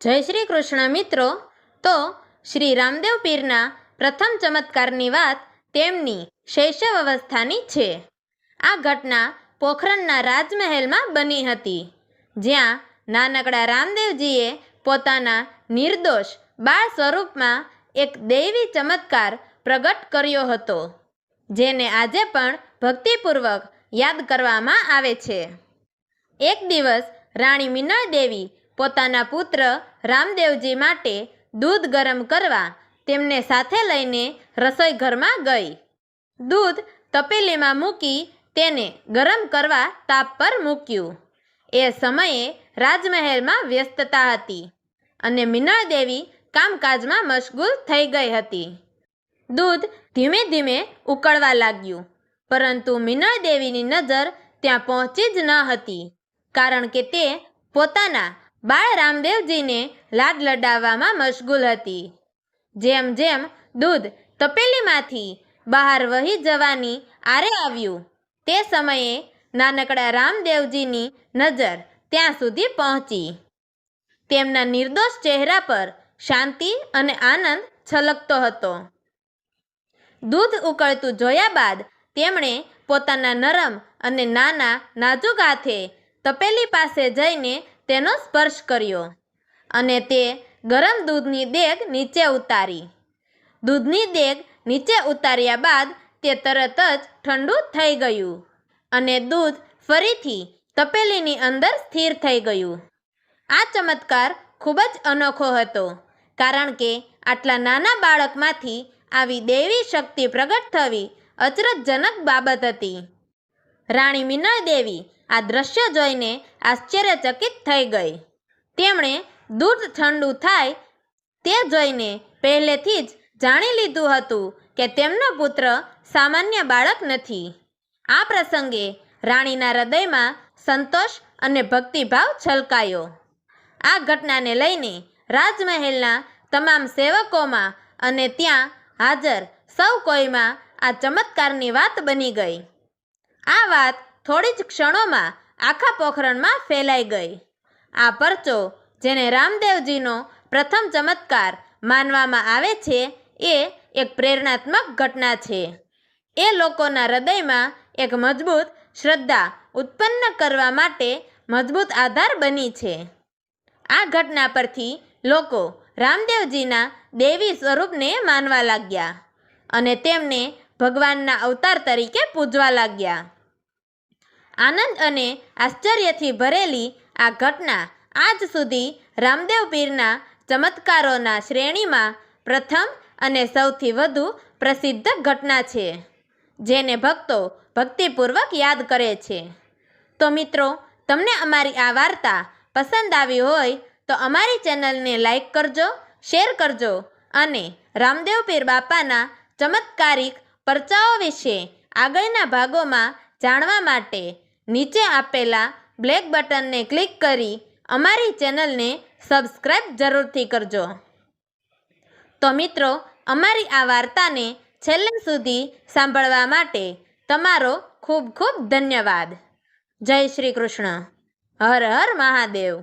જય શ્રી કૃષ્ણ મિત્રો। તો શ્રી રામદેવ પીરના પ્રથમ ચમત્કારની વાત તેમની શૈશવ અવસ્થાની છે। આ ઘટના પોખરણના રાજમહેલમાં બની હતી, જ્યાં નાનકડા રામદેવજીએ પોતાના નિર્દોષ બાળ સ્વરૂપમાં એક દૈવી ચમત્કાર પ્રગટ કર્યો હતો, જેને આજે પણ ભક્તિપૂર્વક યાદ કરવામાં આવે છે। એક દિવસ રાણી મિનળ દેવી પોતાના પુત્ર રામદેવજી માટે દૂધ ગરમ કરવા તેમને સાથે લઈને રસોઈ ઘરમાં ગઈ। દૂધ તપેલીમાં મૂકી તેને ગરમ કરવા તાપ પર મૂક્યું। એ સમયે રાજમહેલમાં વ્યસ્તતા હતી અને મિનળ દેવી કામકાજમાં મશગુલ થઈ ગઈ હતી। દૂધ ધીમે ધીમે ઉકળવા લાગ્યું, પરંતુ મિનળ દેવીની નજર ત્યાં પહોંચી જ ન હતી, કારણ કે તે પોતાના બાળ રામદેવજીને લાડ લડાવવામાં મશગુલ હતી। જેમ જેમ દૂધ તપેલીમાંથી બહાર વહી જવાની આરે આવ્યું, તે સમયે નાનકડા રામદેવજીની નજર ત્યાં સુધી પહોંચી। તેમના નિર્દોષ ચહેરા પર શાંતિ અને આનંદ છલકતો હતો। દૂધ ઉકળતું જોયા બાદ તેમણે પોતાના નરમ અને નાના નાજુક હાથે તપેલી પાસે જઈને તેનો સ્પર્શ કર્યો અને તે ગરમ દૂધની દેગ નીચે ઉતારી। દૂધની દેગ નીચે ઉતાર્યા બાદ તે તરત જ ઠંડુ થઈ ગયું અને દૂધ ફરીથી તપેલીની અંદર સ્થિર થઈ ગયું। આ ચમત્કાર ખૂબ જ અનોખો હતો, કારણ કે આટલા નાના બાળકમાંથી આવી દૈવી શક્તિ પ્રગટ થવી અચરજજનક બાબત હતી। રાણી મિનળ દેવી આ દ્રશ્ય જોઈને આશ્ચર્યચકિત થઈ ગઈ। તેમણે દૂધ ઠંડુ થાય તે જોઈને પહેલેથી જ જાણી લીધું હતું કે તેમનો પુત્ર સામાન્ય બાળક નથી। આ પ્રસંગે રાણીના હૃદયમાં સંતોષ અને ભક્તિભાવ છલકાયો। આ ઘટનાને લઈને રાજમહેલના તમામ સેવકોમાં અને ત્યાં હાજર સૌ કોઈમાં આ ચમત્કારની વાત બની ગઈ। આ વાત થોડી જ ક્ષણોમાં આખા પોખરણમાં ફેલાઈ ગઈ। આ પરચો, જેને રામદેવજીનો પ્રથમ ચમત્કાર માનવામાં આવે છે, એ એક પ્રેરણાત્મક ઘટના છે। એ લોકોના હૃદયમાં એક મજબૂત શ્રદ્ધા ઉત્પન્ન કરવા માટે મજબૂત આધાર બની છે। આ ઘટના પરથી લોકો રામદેવજીના દૈવી સ્વરૂપને માનવા લાગ્યા અને તેમને ભગવાનના અવતાર તરીકે પૂજવા લાગ્યા। આનંદ અને આશ્ચર્યથી ભરેલી આ ઘટના આજ સુધી રામદેવ પીરના ચમત્કારોના શ્રેણીમાં પ્રથમ અને સૌથી વધુ પ્રસિદ્ધ ઘટના છે, જેને ભક્તો ભક્તિપૂર્વક યાદ કરે છે। તો મિત્રો, તમને અમારી આ વાર્તા પસંદ આવી હોય તો અમારી ચેનલને લાઈક કરજો, શેર કરજો અને રામદેવ પીર બાપાના ચમત્કારિક પરચાઓ વિશે આગળના ભાગોમાં જાણવા માટે નીચે આપેલા બ્લેક બટનને ક્લિક કરી અમારી ચેનલને સબસ્ક્રાઈબ જરૂરથી કરજો। તો મિત્રો, અમારી આ વાર્તાને છેલ્લે સુધી સાંભળવા માટે તમારો ખૂબ ખૂબ ધન્યવાદ। જય શ્રી કૃષ્ણ। હર હર મહાદેવ।